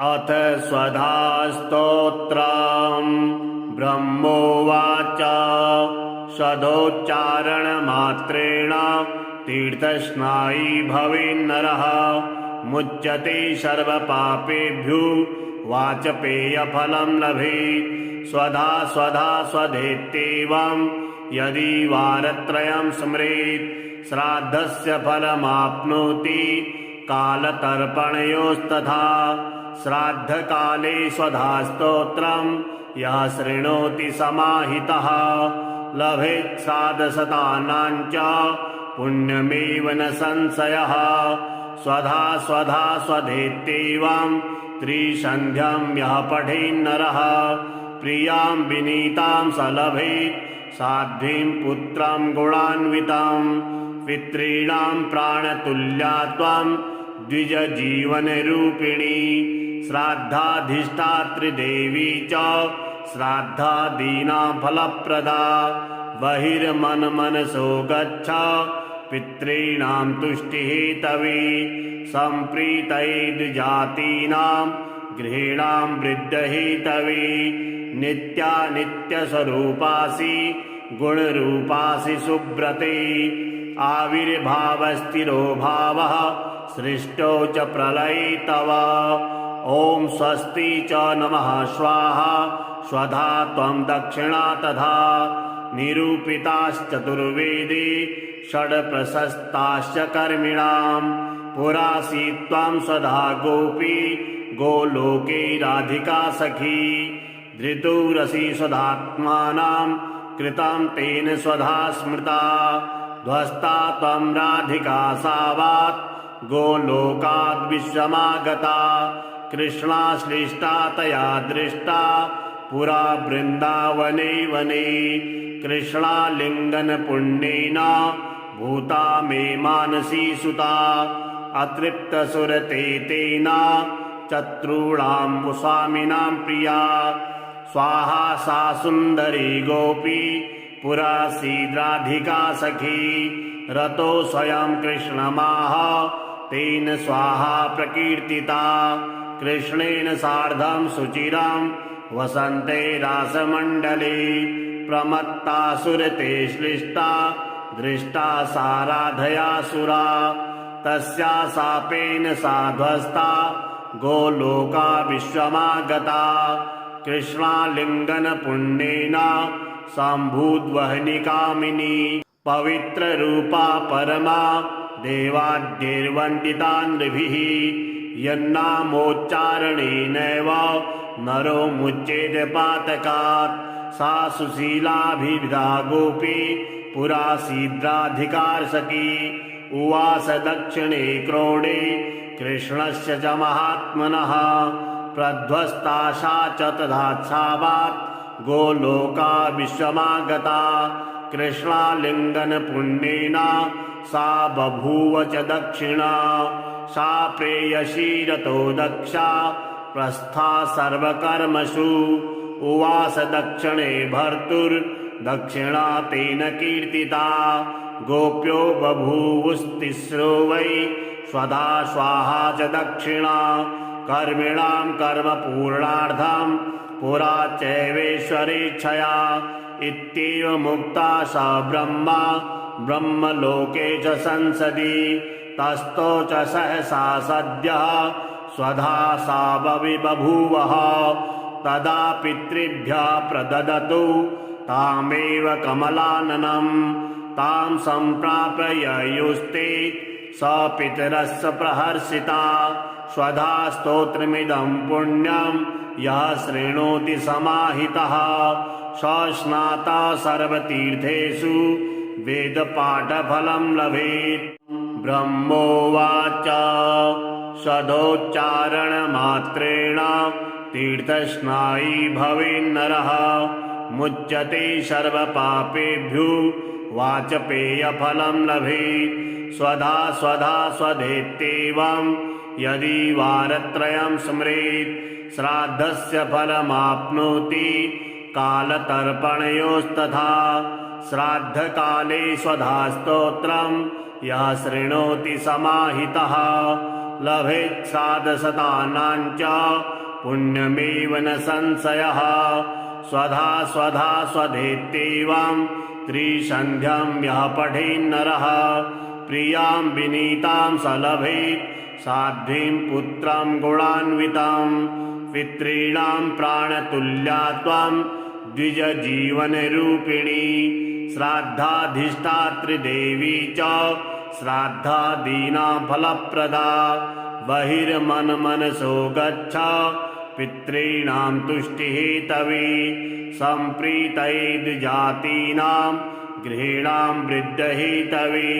अथ स्वधास्तोत्रम् ब्रह्मोवाच स्वधोच्चारणमात्रेण तीर्थस्नायी भवेन्नरः मुच्यते सर्वपापेभ्यो वाचपेयफलं लभेत् स्वधा स्वधा स्वधेत्येवं यदि वारत्रयं स्मरेत् श्राद्धस्य फलमाप्नोति कालतर्पणयोस्तथा श्राद्धकाले स्वधास्तोत्रं यः शृणोति समाहितः लभेत् श्राद्धशतानां च पुण्यमेव न संशयः स्वधा स्वधा स्वधेत्येवं त्रिसन्ध्यं यः पठेन्नरः प्रियां विनीतां स लभेत् साध्वीं पुत्रं गुणान्वितं पितॄणां प्राणतुल्या त्वं द्विजजीवनरूपिणी श्राद्धाधिष्ठात्री देवी च श्राद्धादीनां फलप्रदा बहिर्मनमनसो गच्छ पितॄणां तुष्टिहेतवे सम्प्रीतये द्विजातीनां गृहीणां वृद्धहेतवे नित्यानित्यस्वरूपासि गुणरूपासि सुब्रते आविर्भावस्थिरो भावः सृष्टो च प्रलये तव ॐ स्वस्ति च नमः स्वाहा स्वधा त्वं दक्षिणा तथा निरूपिताश्चतुर्वेदे षड्प्रशस्ताश्च कर्मिणां पुरासि त्वं स्वधा गोपी गोलोके राधिका सखी धृतुरसि स्वधात्मानां कृतं तेन स्वधा स्मृता ध्वस्ता त्वं राधिका सावात् गोलोकाद् विश्वमागता कृष्णाश्लिष्टा तया दृष्टा पुरा वृन्दावने वने कृष्णालिङ्गन पुण्येन भूता मे मानसी सुता अतृप्तसुरते तेन चतुर्णां स्वामिनां प्रिया स्वाहा सा सुन्दरी गोपी पुरासीद्राधिका सखी रतो स्वयं कृष्णमाह तेन स्वाहा प्रकीर्तिता कृष्णेन सार्धं सुचिरं वसन्ते रासमण्डले प्रमत्ता सुरते श्लिष्टा दृष्टा सा राधयासुरा तस्या शापेन सा ध्वस्ता गोलोका विश्वमागता कृष्णालिङ्गन पुण्येन सम्भूद्वहनिकामिनी पवित्ररूपा परमा देवाद्यैर्वन्दिता नृभिः यन्नामोच्चारणेनैव नरो मुच्येत पातकात् सा सुशीलाभिविधा गोपी पुरासीद्राधिकार्षकी उवास दक्षिणे क्रोडे कृष्णस्य च महात्मनः प्रध्वस्ताशा च तथाच्छावात् गोलोका विश्वमागता कृष्णालिङ्गन पुण्येन सा बभूव च दक्षिणा सा प्रेयसी रतो दक्षा प्रस्था सर्वकर्मसु उवास दक्षिणे भर्तुर्दक्षिणा तेन कीर्तिता गोप्यो बभूवुस्तिस्रो वै स्वधा स्वाहा च दक्षिणा कर्मिणां कर्मपूर्णार्थं पुरा चैवेश्वरेच्छया इत्येव मुक्ता सा ब्रह्मा ब्रह्मलोके च संसदि तस्थो च सहसा सद्यः स्वधा सा बभूवः तदा पितृभ्यः प्रददतु तामेव कमलाननं तां सम्प्राप्य ययुस्ते स पितरस्य प्रहर्षिता स्वधा स्तोत्रमिदं पुण्यं यः शृणोति समाहितः स स्नाता सर्वतीर्थेषु वेदपाठफलं लभेत् ब्रह्मोवाच स्वधोच्चारणमात्रेण तीर्थस्नायी भवेन्नरः मुच्यते सर्वपापेभ्यो वाचपेयफलं लभेत् स्वधा स्वधा स्वधेत्येवं यदि वारत्रयं स्मरेत् श्राद्धस्य फलमाप्नोति कालतर्पणयोस्तथा श्राद्धकाले स्वधास्तोत्रं यः शृणोति समाहितः लभेत् साधशतानां च पुण्यमेव न संशयः। स्वधा स्वधा स्वधेत्येवं त्रिसन्ध्यां यः पठेन्नरः प्रियां विनीतां स लभेत् साध्वीं पुत्रां गुणान्वितां। पितॄणां प्राणतुल्या त्वं द्विजजीवनरूपिणी श्राद्धाधिष्ठात्री देवी च श्राद्धादीनां फलप्रदा। बहिर्मनमनसो गच्छ पितॄणां तुष्टिहेतवे सम्प्रीतये द्विजातीनां गृहीणां वृद्धहेतवे।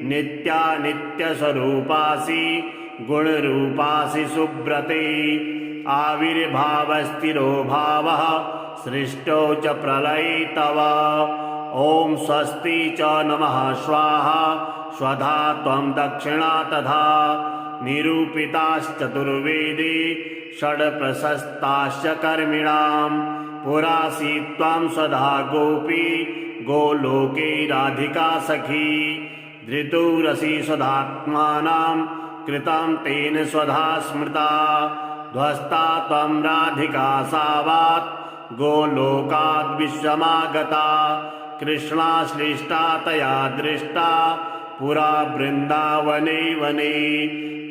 नित्यानित्यस्वरूपासि गुणरूपासि सुब्रते आविर्भावस्थिरो भावः सृष्टौ च प्रलये तव। ॐ स्वस्ति च नमः स्वाहा स्वधा त्वं दक्षिणा तथा निरूपिताश्चतुर्वेदे षड्प्रशस्ताश्च कर्मिणां। पुरासि त्वं स्वधा गोपी गोलोके राधिका सखी। धृतुरसि स्वधात्मानां कृतं तेन स्वधा स्मृता। ध्वस्ता त्वं राधिका सावात् गोलोकाद् विश्वमागता। कृष्णाश्लिष्टा तया दृष्टा पुरा वृन्दावने वने।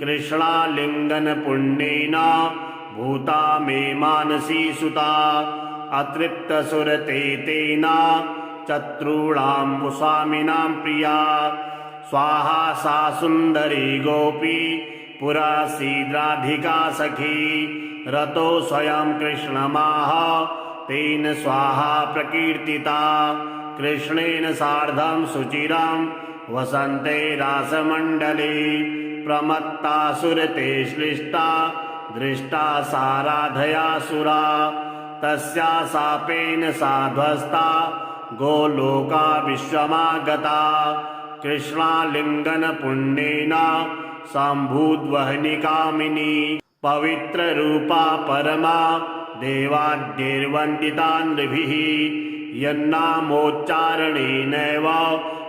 कृष्णालिङ्गन पुण्येन भूता मे मानसी सुता। अतृप्तसुरते तेन चतुर्णां स्वामिनां प्रिया। स्वाहा सा सुन्दरी गोपी पुरा सीद्राधिका सखी। रतो स्वयं कृष्णमाह तेन स्वाहा प्रकीर्तिता। कृष्णेन सार्धं सुचिरां वसन्ते रासमण्डले। प्रमत्ता सुरते श्लिष्टा दृष्टा सा राधयासुरा। तस्या शापेन सा ध्वस्ता गोलोका विश्वमागता। कृष्णालिङ्गन पुण्येन सम्भूद्वहनिकामिनी। पवित्ररूपा परमा देवाद्यैर्वन्दिता नृभिः। यन्नामोच्चारणेनैव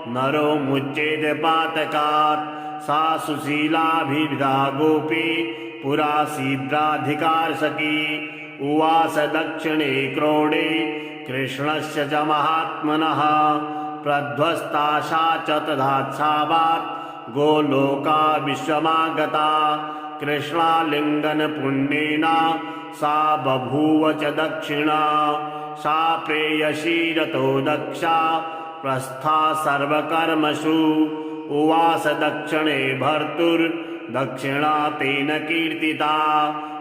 नरो मुच्येत पातकात्। सा सुशीलाभिविधा गोपी पुरा सीद्राधिकारसखी। उवास दक्षिणे क्रोडे कृष्णस्य च महात्मनः। प्रध्वस्ता सा च तथाच्छावात् गोलोका विश्वमागता। कृष्णालिङ्गन पुण्येन सा बभूव च दक्षिणा। सा प्रेयसी रतो दक्षा प्रस्था सर्वकर्मसु। उवास दक्षिणे भर्तुर्दक्षिणा तेन कीर्तिता।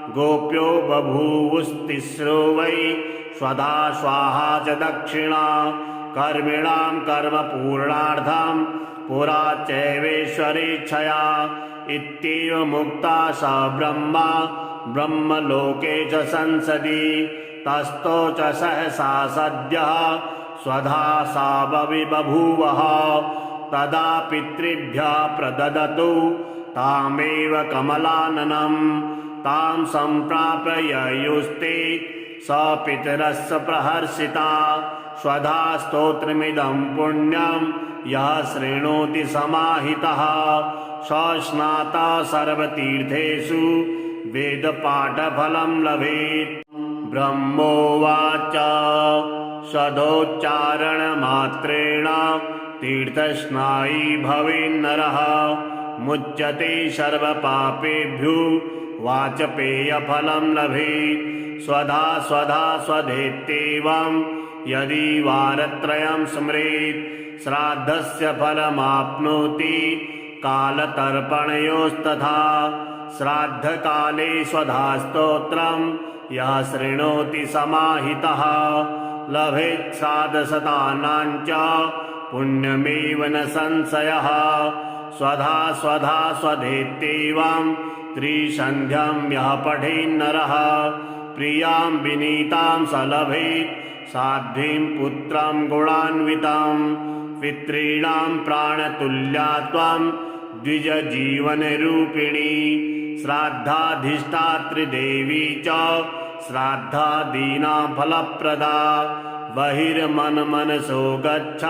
गोप्यो बभूवुस्तिस्रो वै स्वधा स्वाहा च दक्षिणा। कर्मिणां कर्मपूर्णार्थं पुरा चैवेश्वरेच्छया। इत्येव मुक्ता सा ब्रह्मा ब्रह्मलोके च संसदि। तस्थो च सहसा सद्यः स्वधा सा बभूवः। तदा पितृभ्यः प्रददतु तामेव कमलाननं। तां सम्प्राप्य ययुस्ते स पितरस्य प्रहर्षिता। स्वधा स्तोत्रमिदं पुण्यं यः शृणोति समाहितः स स्नाता सर्वतीर्थेषु वेदपाठफलं लभेत्। ब्रह्मोवाच सदोच्चारणमात्रेण तीर्थस्नायी भवेन्नरः। मुच्यते सर्वपापेभ्यो वाचपेयफलं लभेत्। स्वधा स्वधा स्वधेत्येवं यदि वारत्रयं स्मरेत् श्राद्धस्य फलमाप्नोति कालतर्पणयोस्तथा। श्राद्धकाले स्वधा स्तोत्रं यः शृणोति समाहितः लभेत् साधशतानां च पुण्यमेव न संशयः। स्वधा स्वधा स्वधेत्येवं त्रिसन्ध्यां यः पठेन्नरः प्रियां विनीतां स लभेत् साध्वीं पुत्रां गुणान्वितां। पितॄणां प्राणतुल्या त्वं द्विजजीवनरूपिणी श्राद्धाधिष्ठात्री देवी च श्राद्धादीनां फलप्रदा। बहिर्मनमनसो गच्छ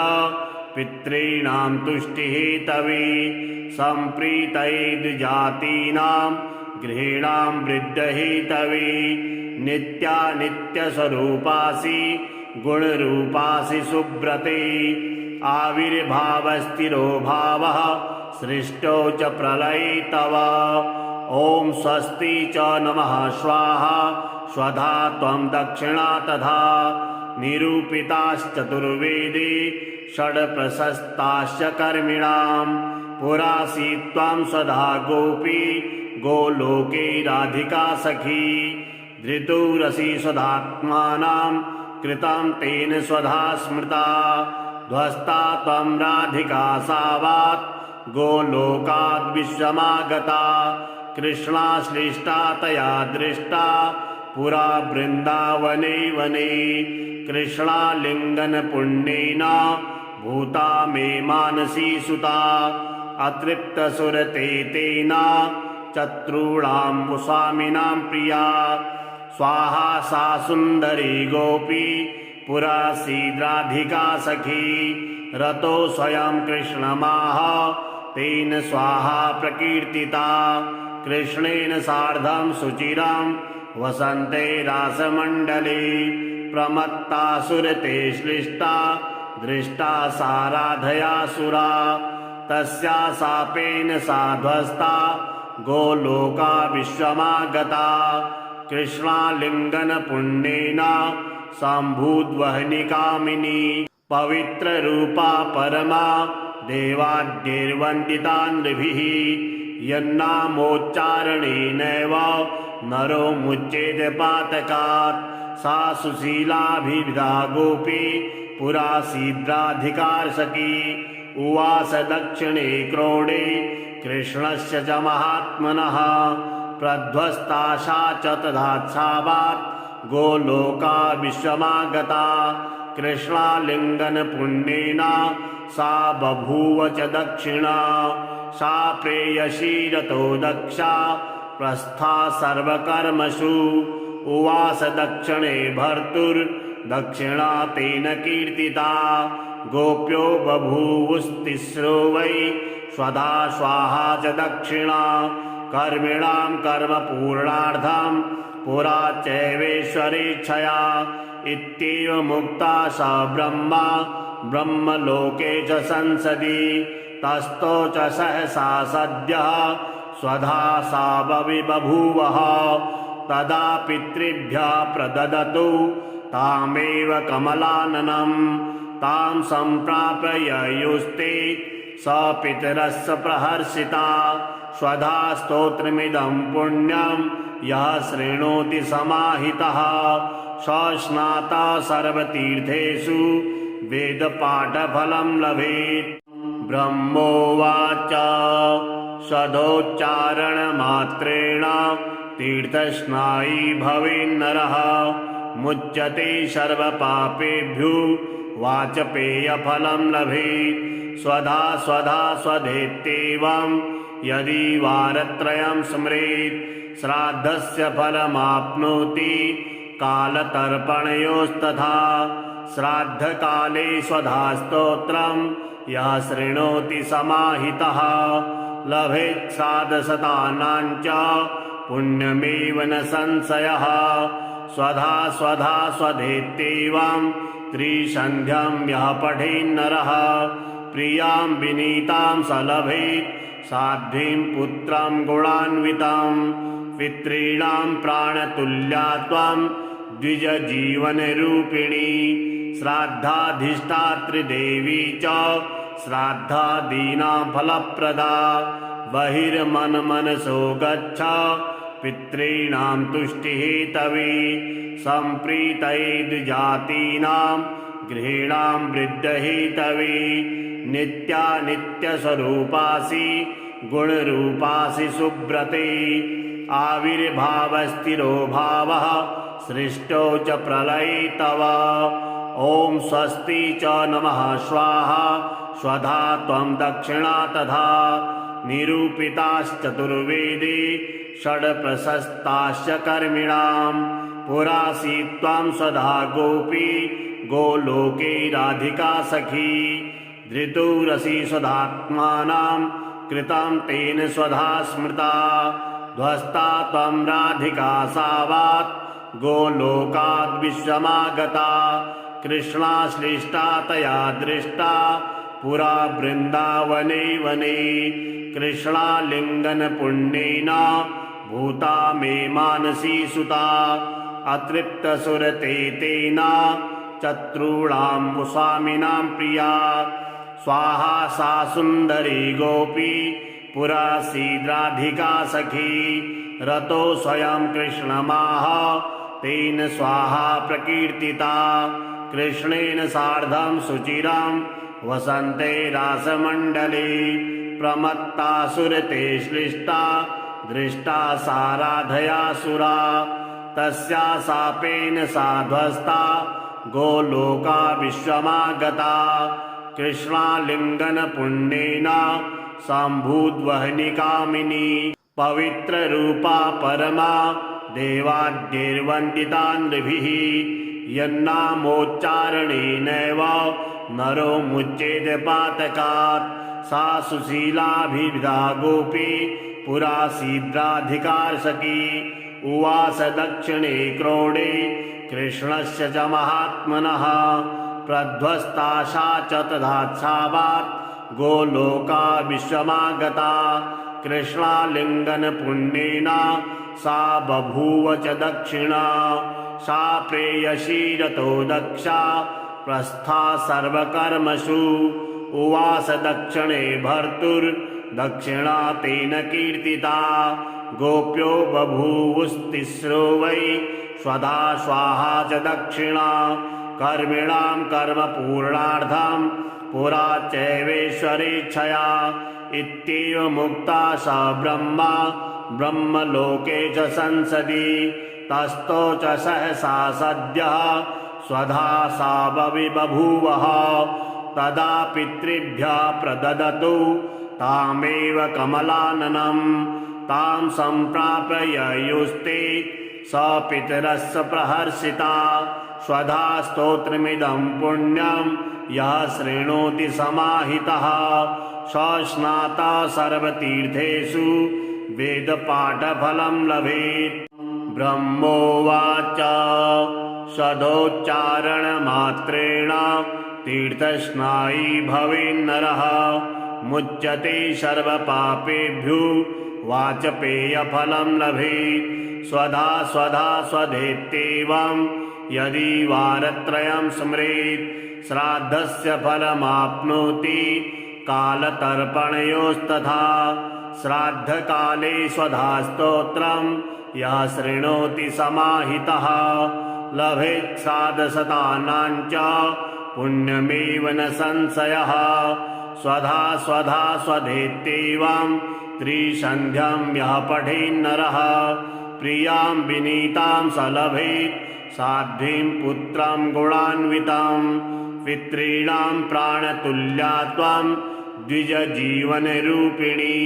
पितॄणां तुष्टिहेतवे सम्प्रीतैर्जातीनां गृहीणां वृद्धहेतवे नित्यानित्यस्वरूपासि गुणरूपासि सुब्रते आविर्भावस्थिरो भावः सृष्टौ च प्रलये तव ॐ स्वस्ति च नमः स्वाहा स्वधा त्वं दक्षिणा तथा निरूपिताश्चतुर्वेदे षड्प्रशस्ताश्च कर्मिणां पुरासि त्वं स्वधा गोपी गोलोके राधिका सखी धृतुरसि स्वधात्मानां कृतं तेन स्वधा स्मृता ध्वस्ता त्वं राधिका सावात् गोलोकाद् विश्वमागता कृष्णाश्लिष्टा तया दृष्टा पुरा वृन्दावने वने कृष्णालिङ्गन पुण्येन भूता मे मानसी सुता अतृप्तसुरते तेन चतुर्णां स्वामिनां प्रिया स्वाहा सा सुन्दरी गोपी पुरासीद्राधिका सखी रतो स्वयं कृष्णमाह तेन स्वाहा प्रकीर्तिता कृष्णेन सार्धं सुचिरां वसन्ते रासमण्डले प्रमत्ता सुरते श्लिष्टा दृष्टा सा राधयासुरा तस्या शापेन सा ध्वस्ता गोलोका विश्वमागता कृष्णालिङ्गन पुण्येन सम्भूद्वहनिकामिनी पवित्ररूपा परमा देवाद्यैर्वन्दिता नृभिः यन्नामोच्चारणेनैव नरो मुच्येत पातकात् सा सुशीलाभिविधा गोपी पुरासीद्राधिकार्षकी उवास दक्षिणे क्रोडे कृष्णस्य च महात्मनः प्रध्वस्ता सा च तथाच्छावात् गोलोका विश्वमागता कृष्णालिङ्गन पुण्येन सा बभूव च दक्षिणा सा प्रेयसी रतो दक्षा प्रस्था सर्वकर्मसु उवास दक्षिणे भर्तुर्दक्षिणा तेन कीर्तिता गोप्यो बभूवुस्तिस्रो वै स्वधा स्वाहा च दक्षिणा कर्मिणां कर्मपूर्णार्थं पुरा चैवेश्वरेच्छया इत्येव मुक्ता सा ब्रह्मा ब्रह्मलोके च संसदि तस्थो च सहसा सद्यः स्वधा सा बभूवः तदा पितृभ्यः प्रददतु तामेव कमलाननं तां सम्प्राप्य ययुस्ते स पितरस्य प्रहर्षिता स्वधा स्तोत्रमिदं पुण्यं यः शृणोति समाहितः स स्नाता सर्वतीर्थेषु वेदपाठफलं लभेत् ब्रह्मोवाच सदोच्चारणमात्रेण तीर्थस्नायी भवेन्नरः मुच्यते सर्वपापेभ्यो वाचपेयफलं लभेत् स्वधा स्वधा स्वधेत्येवं यदि वारत्रयं स्मरेत् श्राद्धस्य फलमाप्नोति कालतर्पणयोस्तथा श्राद्धकाले स्वधा स्तोत्रं यः शृणोति समाहितः लभेत् श्राद्धशतानां च पुण्यमेव न संशयः स्वधा स्वधा स्वधेत्येवं त्रिसन्ध्यं यः पठेन्नरः प्रियां विनीतां स लभेत् साध्वीं पुत्रं गुणान्वितं पितॄणां प्राणतुल्या त्वं द्विजजीवनरूपिणी श्राद्धाधिष्ठातृदेवी च श्राद्धादीनां फलप्रदा बहिर्मनमनसो गच्छ पितॄणां तुष्टिहेतवे सम्प्रीतैर्जातीनां गृहीणां वृद्धहेतवे नित्यानित्यस्वरूपासि गुणरूपासि सुब्रते आविर्भावस्थिरो भावः सृष्टौ च प्रलये तव ॐ स्वस्ति च नमः स्वाहा स्वधा त्वं दक्षिणा तथा निरूपिताश्चतुर्वेदे षड्प्रशस्ताश्च कर्मिणां पुरासि त्वं स्वधा गोपी गोलोके राधिका सखी धृतुरसि स्वधात्मानां कृतं तेन स्वधा स्मृता ध्वस्ता त्वं राधिका सावात् गोलोकाद् विश्वमागता कृष्णाश्लिष्टा तया दृष्टा पुरा वृन्दावने वने कृष्णालिङ्गन पुण्येन भूता मे मानसी सुता अतृप्तसुरते तेन चतुर्णां स्वामिनां प्रिया स्वाहा सा सुन्दरी गोपी पुरा सीद्राधिका सखी रतो स्वयं कृष्णमाह तेन स्वाहा प्रकीर्तिता कृष्णेन सार्धं सुचिरं वसन्ते रासमण्डले प्रमत्ता सुरते श्लिष्टा दृष्टा सा राधयासुरा तस्या शापेन सा ध्वस्ता गोलोका विश्वमागता कृष्णालिङ्गन पुण्येन सम्भूद्वहनि कामिनी पवित्ररूपा परमा देवाद्यैर्वन्दिता नृभिः यन्नामोच्चारणेनैव नरो मुच्येत पातकात् सा सुशीलाभिविधा गोपी पुरा सीद्राधिकारसखी उवास दक्षिणे क्रोडे कृष्णस्य च महात्मनः प्रध्वस्ताशा च तदाच्छावात् गोलोका विश्वमागता कृष्णालिङ्गन पुण्येन सा बभूव च दक्षिणा सा प्रेयसी रतो दक्षा प्रस्था सर्वकर्मसु उवास दक्षिणे भर्तुर्दक्षिणा तेन कीर्तिता गोप्यो बभूवुस्तिस्रो वै स्वधा स्वाहा च दक्षिणा कर्मिणां कर्मपूर्णार्थं पुरा चैवेश्वरेच्छया इत्येव मुक्ता सा ब्रह्मा ब्रह्मलोके च संसदि तस्थो च सहसा सद्यः स्वधा सा बभूवः तदा पितृभ्यः प्रददतु तामेव कमलाननं तां सम्प्राप्य ययुस्ते स पितरस्य प्रहर्षिता स्वधा स्तोत्रमिदं पुण्यं यः शृणोति समाहितः स स्नाता सर्वतीर्थेषु वेदपाठफलं लभेत् ब्रह्मोवाच सदोच्चारणमात्रेण तीर्थस्नायी भवेन्नरः मुच्यते सर्वपापेभ्यो वाचपेयफलं लभेत् स्वधा स्वधा स्वधेत्येवं यदि वारत्रयं स्मरेत् श्राद्धस्य फलमाप्नोति कालतर्पणयोस्तथा श्राद्धकाले स्वधा स्तोत्रं यः शृणोति समाहितः लभेत् श्राद्धशतानां च पुण्यमेव न संशयः स्वधा स्वधा स्वधेत्येवं त्रिसन्ध्यं यः पठेन्नरः प्रियां विनीतां स लभेत् साध्वीं पुत्रं गुणान्वितं पितॄणां प्राणतुल्या त्वं द्विजजीवनरूपिणी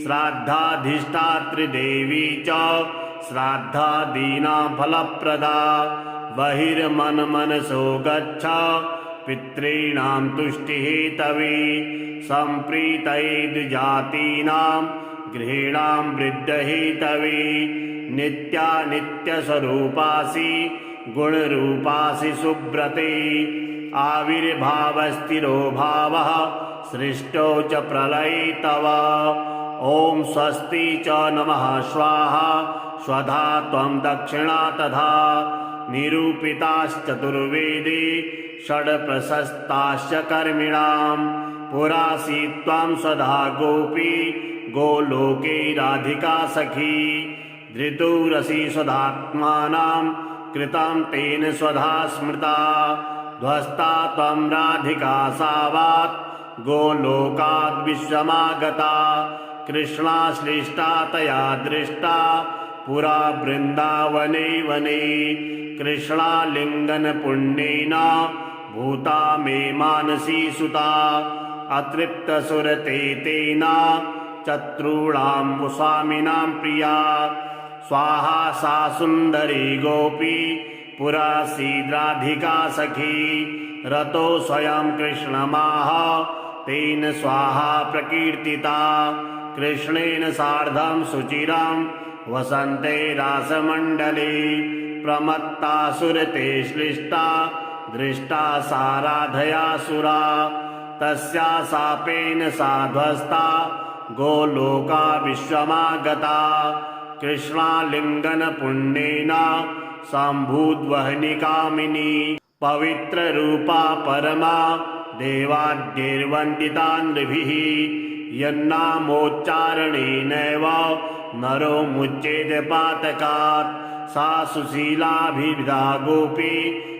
श्राद्धाधिष्ठातृदेवी च श्राद्धादीनां फलप्रदा बहिर्मनमनसो गच्छ पितॄणां तुष्टिहेतवे सम्प्रीतये द्विजातीनां गृहीणां वृद्धहेतवे नित्यानित्यस्वरूपासि गुणरूपासि सुब्रते आविर्भावस्थिरो भावः सृष्टौ च प्रलये तव ॐ स्वस्ति च नमः स्वाहा स्वधा त्वं दक्षिणा तथा निरूपिताश्चतुर्वेदे षड्प्रशस्ताश्च कर्मिणां पुरासी त्वं स्वधा गोपी गोलोके राधिका सखी धृतुरसि स्वधात्मानां कृतं तेन स्वधा स्मृता ध्वस्ता त्वं राधिका सावात् गोलोकाद् विश्वमागता कृष्णाश्लिष्टा तया दृष्टा पुरा वृन्दावने वने कृष्णालिङ्गन पुण्येन भूता मे मानसी सुता अतृप्तसुरते तेन चतुर्णां स्वामिनां प्रिया स्वाहा सा सुन्दरी गोपी पुरा सीद्राधिका सखी रतो स्वयं कृष्णमाह तेन स्वाहा प्रकीर्तिता कृष्णेन सार्धं सुचिरं वसन्ते रासमण्डले प्रमत्तासुरते श्लिष्टा दृष्टा साराधयासुरा तस्या शापेन साध्वस्ता गोलोका विश्वमागता कृष्णालिङ्गन पुण्येन सम्भूद्वहनिकामिनी पवित्ररूपा परमा देवाद्यैर्वन्दिता नृभिः यन्नामोच्चारणेनैव नरो मुच्येत पातकात् सा सुशीलाभिविधा गोपी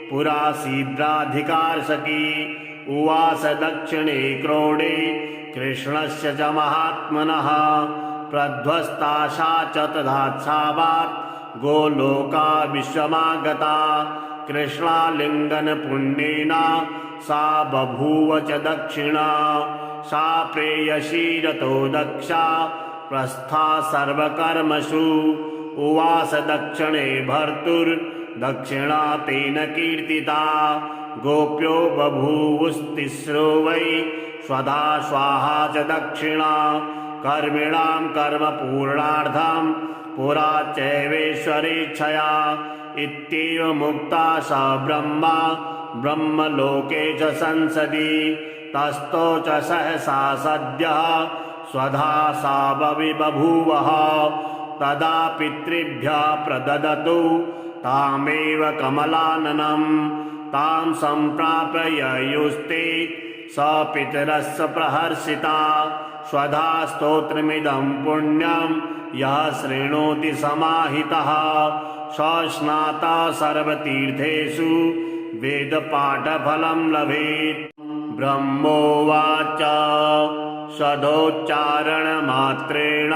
पुरा शीद्राधिकारसखी उवास दक्षिणे क्रोडे कृष्णस्य च महात्मनः प्रध्वस्ताशा च तदाच्छावात् गोलोका विश्वमागता कृष्णालिङ्गन पुण्येन सा बभूव च दक्षिणा सा प्रेयसी रतो दक्षा प्रस्था सर्वकर्मसु उवास दक्षिणे भर्तुर्दक्षिणा तेन कीर्तिता गोप्यो बभूवुस्तिस्रो वै स्वधा स्वाहा च दक्षिणा कर्मिणां कर्मपूर्णार्थं पुरा चैवेश्वरेच्छया इत्येव मुक्ता सा ब्रह्मा ब्रह्मलोके च संसदि तस्थो च सहसा सद्यः स्वधा सा बभूवः तदा पितृभ्यः प्रददतु तामेव कमलाननं तां सम्प्राप्य ययुस्ते स पितरस्य प्रहर्षिता स्वधा स्तोत्रमिदं पुण्यं यः शृणोति समाहितः स स्नाता सर्वतीर्थेषु वेदपाठफलं लभेत् ब्रह्मोवाच सदोच्चारणमात्रेण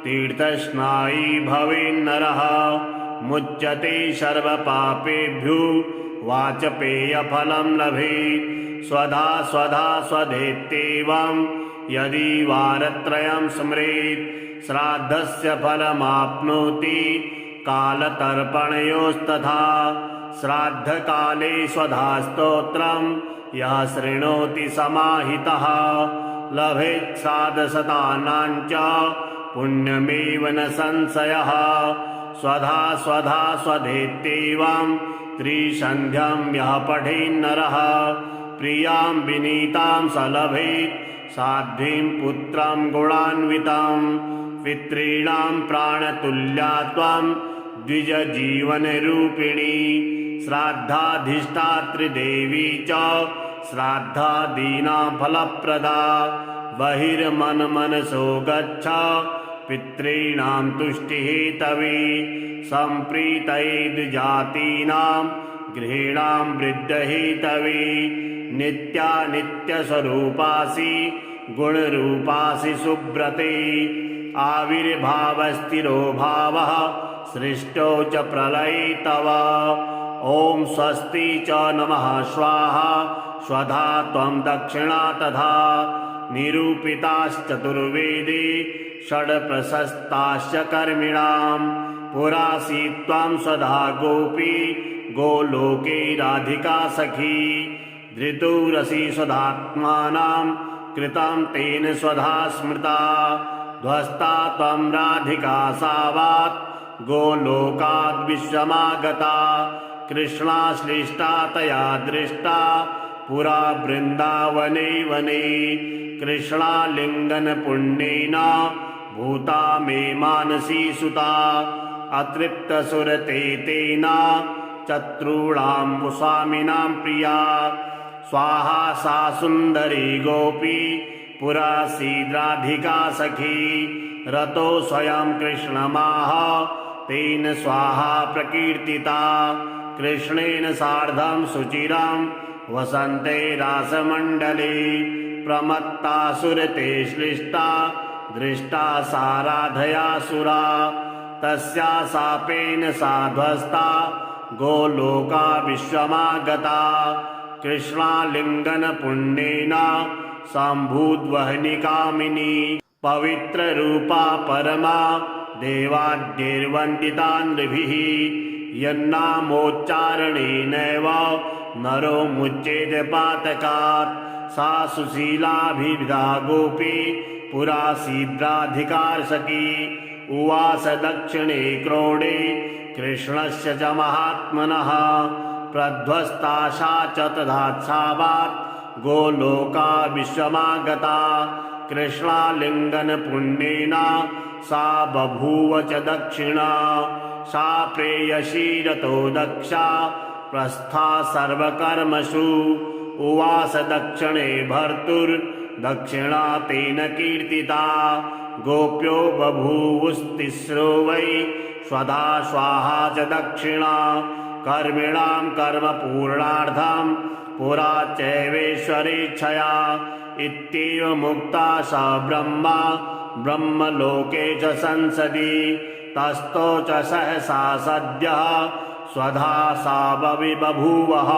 तीर्थस्नायी भवेन्नरः मुच्यते सर्वपापेभ्यो वाचपेयफलं लभेत् स्वधा स्वधा स्वधेत्येवं यदि वारत्रयं स्मरेत् श्राद्धस्य फलमाप्नोति कालतर्पणयोस्तथा श्राद्धकाले स्वधा स्तोत्रं यः शृणोति समाहितः लभेत् श्राद्धशतानां च पुण्यमेव न संशयः स्वधा स्वधा स्वधेत्येवं त्रिसन्ध्यं यः पठेन्नरः प्रियां विनीतां स लभेत् साध्वीं पुत्रं गुणान्वितं पितॄणां प्राणतुल्या त्वं द्विजजीवनरूपिणी श्राद्धाधिष्ठातृदेवी च श्राद्धादीनां फलप्रदा बहिर्मनमनसो गच्छ पितॄणां तुष्टिहेतवे सम्प्रीतये द्विजातीनां गृहीणां वृद्धहेतवे नित्यानित्यस्वरूपासि गुणरूपासि सुब्रते आविर्भावस्थिरो भावः सृष्टौ च प्रलये तव ॐ स्वस्ति च नमः स्वाहा स्वधा त्वं दक्षिणा तथा निरूपिताश्चतुर्वेदे षड्प्रशस्ताश्च कर्मिणां पुरासी त्वं स्वधा गोपी गोलोके राधिका सखी धृतुरसि स्वधात्मानां कृतं तेन स्वधा स्मृता ध्वस्ता त्वं राधिका सावात् गोलोकाद् विश्वमागता कृष्णाश्लिष्टा तया दृष्टा पुरा वृन्दावने वने कृष्णालिङ्गन पुण्येन भूता मे मानसी सुता अतृप्तसुरते तेन चतुर्णां स्वामिनां प्रिया स्वाहा सा सुन्दरी गोपी पुरा सीद्राधिका सखी रतो स्वयं कृष्णमाह तेन स्वाहा प्रकीर्तिता कृष्णेन सार्धं सुचिरं वसन्ते रासमण्डले प्रमत्तासुरते श्लिष्टा दृष्टा साराधयासुरा तस्या शापेन साध्वस्ता गोलोका विश्वमागता कृष्णालिङ्गन पुण्येन सम्भूद्वहनिकामिनी पवित्ररूपा परमा देवाद्यैर्वन्दिता नृभिः यन्नामोच्चारणेनैव नरो मुच्येत पातकात् सा सुशीलाभिविदा गोपी पुरा शीद्राधिकारसखी उवास दक्षिणे क्रोडे कृष्णस्य च महात्मनः प्रध्वस्ताशा च तथात्सावात् गोलोका विश्वमागता कृष्णालिङ्गन पुण्येन सा बभूव च दक्षिणा सा प्रेयसी रतो दक्षा प्रस्था सर्वकर्मसु उवास दक्षिणे भर्तुर्दक्षिणा तेन कीर्तिता गोप्यो बभूवुस्तिस्रो वै स्वधा स्वाहा च दक्षिणा कर्मिणां कर्म पूर्णार्थं पुरा चैवेश्वरेच्छया इत्येव मुक्ता सा ब्रह्मा ब्रह्मलोके च संसदि तस्थो च सहसा सद्यः स्वधा सा बभूवः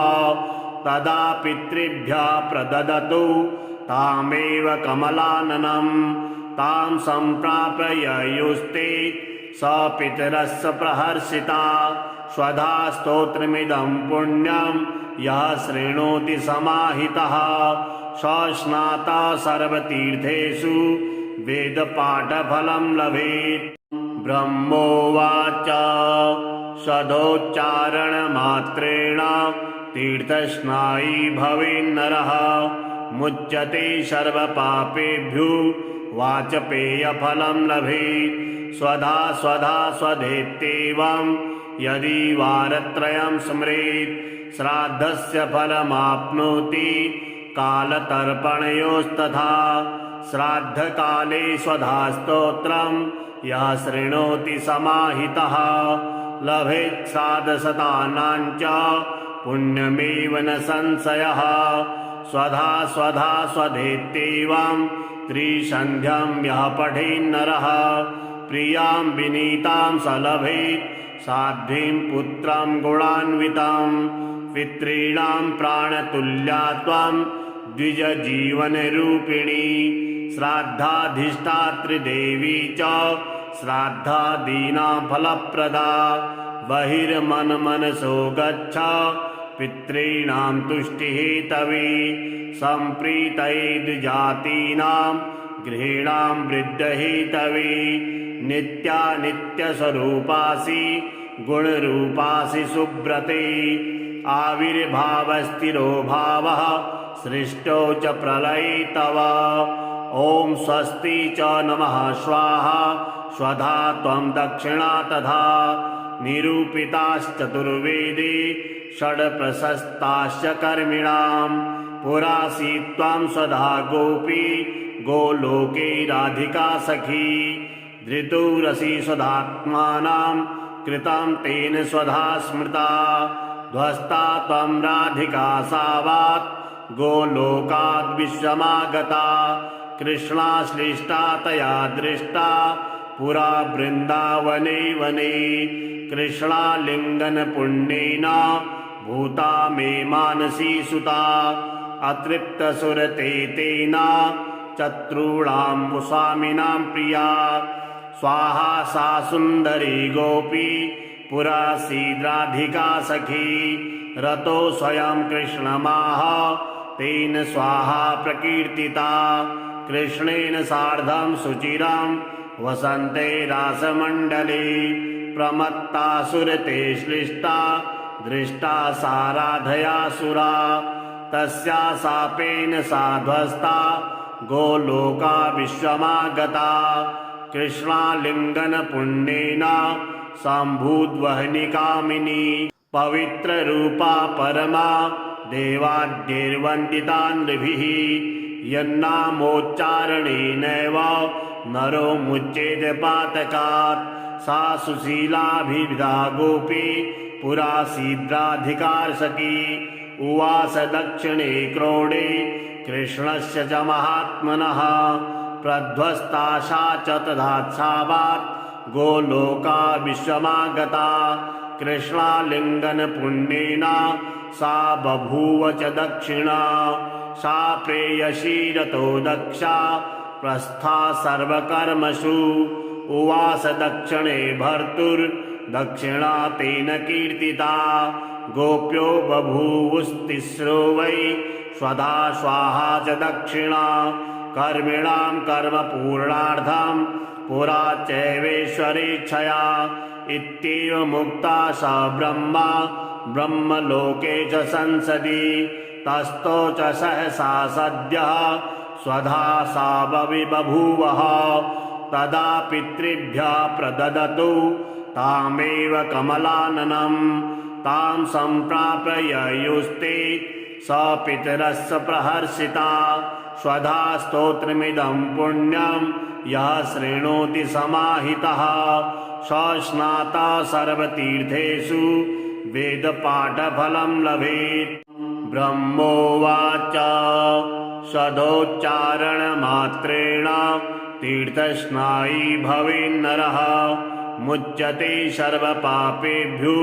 तदा पितृभ्यः प्रददतु तामेव कमलाननं तां सम्प्राप्य ययुस्ते स पितरस्य प्रहर्षिता स्वधा स्तोत्रमिदं पुण्यं यः शृणोति समाहितः स स्नाता सर्वतीर्थेषु वेदपाठफलं लभेत्। ब्रह्मोवाच सदोच्चारणमात्रेण तीर्थस्नायी भवेन्नरः मुच्यते सर्वपापेभ्यो वाचपेयफलं लभेत्। स्वधा स्वधा स्वधेत्येवं यदि वारत्रयं स्मरेत् श्राद्धस्य फलमाप्नोति कालतर्पणयोस्तथा श्राद्धकाले स्वधा स्तोत्रं यः शृणोति समाहितः लभेत् श्राद्धशतानां च पुण्यमेव न संशयः। स्वधा स्वधा स्वधेत्येवं त्रिसन्ध्यं यः पठेन्नरः प्रियां विनीतां स लभेत् साध्वीं पुत्रं गुणान्वितं पितॄणां प्राणतुल्या त्वं द्विजजीवनरूपिणी श्राद्धाधिष्ठात्री देवी च श्राद्धादीनां फलप्रदा बहिर्मनमनसो गच्छ पितॄणां तुष्टिहेतवे सम्प्रीतये द्विजातीनां गृहीणां वृद्धहेतवे नित्यानित्यस्वरूपासि गुणरूपासि सुब्रते आविर्भावस्थिरो भावः सृष्टौ च प्रलये तव ॐ स्वस्ति च नमः स्वाहा स्वधा त्वं दक्षिणा तथा निरूपिताश्चतुर्वेदे षड्प्रशस्ताश्च कर्मिणां पुरासी त्वं स्वधा गोपी गोलोके राधिका सखी धृतुरसि स्वधात्मानां कृतं तेन स्वधा स्मृता ध्वस्ता त्वं राधिका सावात् गोलोकाद् विश्वमागता कृष्णाश्लिष्टा तया दृष्टा पुरा वृन्दावने वने कृष्णालिङ्गन पुण्येन भूता मे मानसी सुता अतृप्तसुरते तेन चतुर्णां स्वामिनां प्रिया स्वाहा सा सुन्दरी गोपी पुरा सीद्राधिका सखी रतो स्वयं कृष्णमाह तेन स्वाहा प्रकीर्तिता कृष्णेन सार्धं सुचिरं वसन्ते रासमण्डले प्रमत्ता सुरते श्लिष्टा दृष्टा सा राधयासुरा तस्या शापेन सा ध्वस्ता गोलोका विश्वमागता कृष्णालिङ्गन पुण्येन सम्भूद्वहनिकामिनी पवित्ररूपा परमा देवाद्यैर्वन्दिता नृभिः यन्नामोच्चारणेनैव नरो मुच्येत पातकात् सा सुशीलाभिविदा गोपी पुरा शीद्राधिकारसखी उवास दक्षिणे क्रोडे कृष्णस्य च महात्मनः प्रध्वस्ताशा च तथात्सावात् गोलोका विश्वमागता कृष्णालिङ्गन पुण्येन सा बभूव च दक्षिणा सा प्रेयसी रतो दक्षा प्रस्था सर्वकर्मसु उवास दक्षिणे भर्तुर्दक्षिणा तेन कीर्तिता गोप्यो बभूवुस्तिस्रो वै स्वधा स्वाहा च दक्षिणा कर्मिणां कर्मपूर्णार्थं पुरा चैवेश्वरेच्छया इत्येव मुक्ता स ब्रह्मा ब्रह्मलोके च संसदि तस्थो च सहसा सद्यः स्वधा सा बभूवः तदा पितृभ्यः प्रददतु तामेव कमलाननं तां सम्प्राप्य ययुस्ते स पितरस्य प्रहर्षिता स्वधा स्तोत्रमिदं पुण्यं यः शृणोति समाहितः स स्नाता सर्वतीर्थेषु वेदपाठफलं लभेत्। ब्रह्मोवाच सदोच्चारणमात्रेण तीर्थस्नायी भवेन्नरः मुच्यते सर्वपापेभ्यो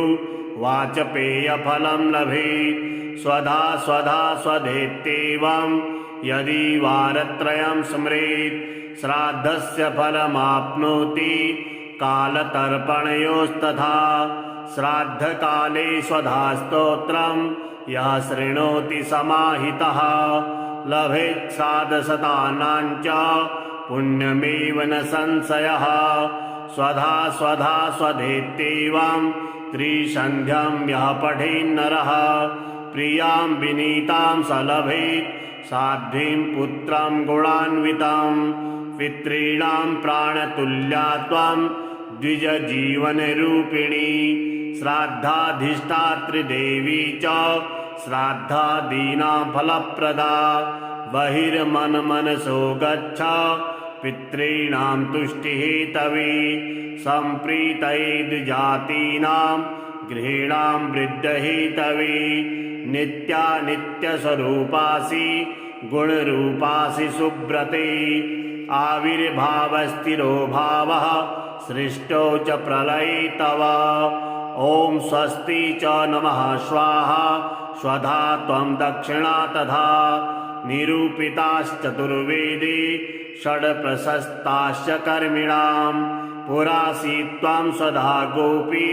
वाचपेयफलं लभेत्। स्वधा स्वधा स्वधेत्येवं यदि वारत्रयं स्मरेत् श्राद्धस्य फलमाप्नोति कालतर्पणयोस्तथा श्राद्धकाले स्वधा स्तोत्रं यः शृणोति समाहितः लभेत् श्राद्धशतानां च पुण्यमेव न संशयः। स्वधा स्वधा स्वधेत्येवं त्रिसन्ध्यं यः पठेन्नरः प्रियां विनीतां स लभेत् साध्वीं पुत्रं गुणान्वितं पितॄणां प्राणतुल्या त्वं द्विजजीवनरूपिणी श्राद्धाधिष्ठातृदेवी च श्राद्धादीनां फलप्रदा बहिर्मनमनसो गच्छ पितॄणां तुष्टिहेतवे सम्प्रीतये द्विजातीनां गृहीणां वृद्धहेतवे नित्यानित्यस्वरूपासि गुणरूपासि सुब्रते आविर्भावस्थिरो भावः सृष्टो च प्रलये तव ॐ स्वस्ति च नमः स्वाहा स्वधा त्वं दक्षिणा तथा निरूपिताश्चतुर्वेदे षड्प्रशस्ताश्च कर्मिणां पुरासि त्वं स्वधा गोपी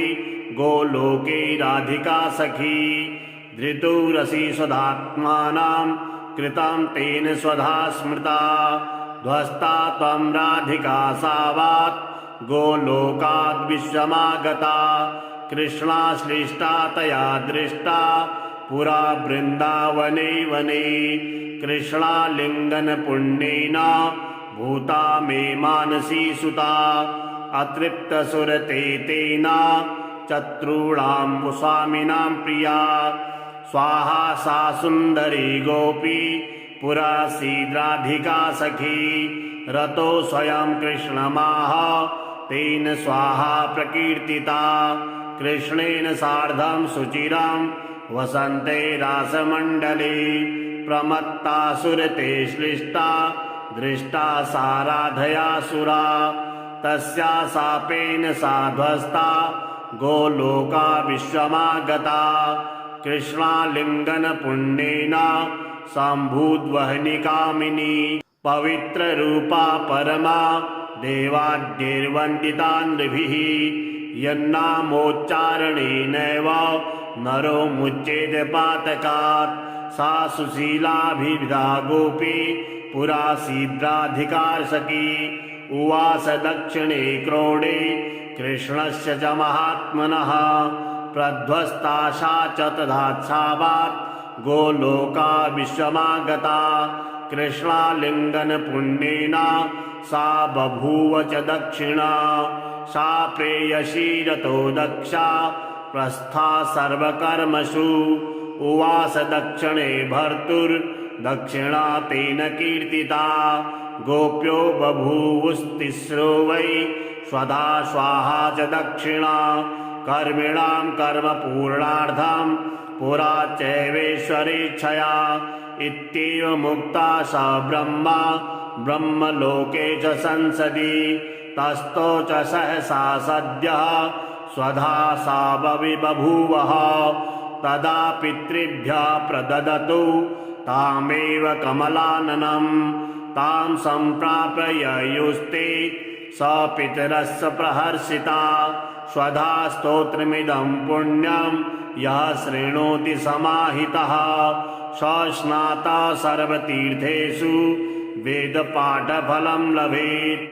गोलोके राधिका सखी धृतुरसि स्वधात्मानां कृतं तेन स्वधा स्मृता ध्वस्ता त्वं राधिका सावात् गोलोकाद् विश्वमागता कृष्णाश्लिष्टा तया दृष्टा पुरा वृन्दावने वने कृष्णालिङ्गनपुण्येन भूता मे मानसी सुता अतृप्तसुरते तेन चतुर्णां स्वामिनां प्रिया स्वाहा सा सुन्दरी गोपी पुरासीद्राधिका सखी रतो स्वयं कृष्णमाह तेन स्वाहा प्रकीर्तिता कृष्णेन सार्धं सुचिरं वसन्ते रासमण्डले प्रमत्ता सुरते श्लिष्टा दृष्टा साराधया सुरा तस्या शापेन सा ध्वस्ता गोलोका विश्वमागता कृष्णालिङ्गनपुण्येन सम्भूद्वहनिकामिनी पवित्ररूपा परमा देवाद्यैर्वन्दिता नृभिः यन्नामोच्चारणेनैव नरो मुच्येत पातकात् सा सुशीलाभिविधा गोपी पुरासीद्राधिकारसखी उवास दक्षिणे क्रोडे कृष्णस्य च महात्मनः प्रध्वस्ताशा च तथाच्छावात् गोलोका विश्वमागता कृष्णालिङ्गनपुण्येन सा बभूव च दक्षिणा सा प्रेयसी रतो दक्षा प्रस्था सर्वकर्मसु उवास दक्षिणे भर्तुर्दक्षिणा तेन कीर्तिता गोप्यो बभूवुस्तिस्रो वै स्वधा स्वाहा च दक्षिणा कर्मिणां कर्मपूर्णार्थं पुरा चैवेश्वरेच्छया इत्येव मुक्ता सा ब्रह्मा ब्रह्मलोके च संसदि तस्थो च सहसा सद्यः स्वधा सा बभूवः तदा पितृभ्यः प्रददतु तामेव कमलाननं तां सम्प्राप्य ययुस्ते स पितरस्य प्रहर्षिता स्वधा स्तोत्रमिदं पुण्यं यः शृणोति समाहितः सस्नाता सर्वतीर्थेषु वेदपाठफलं लभेत्।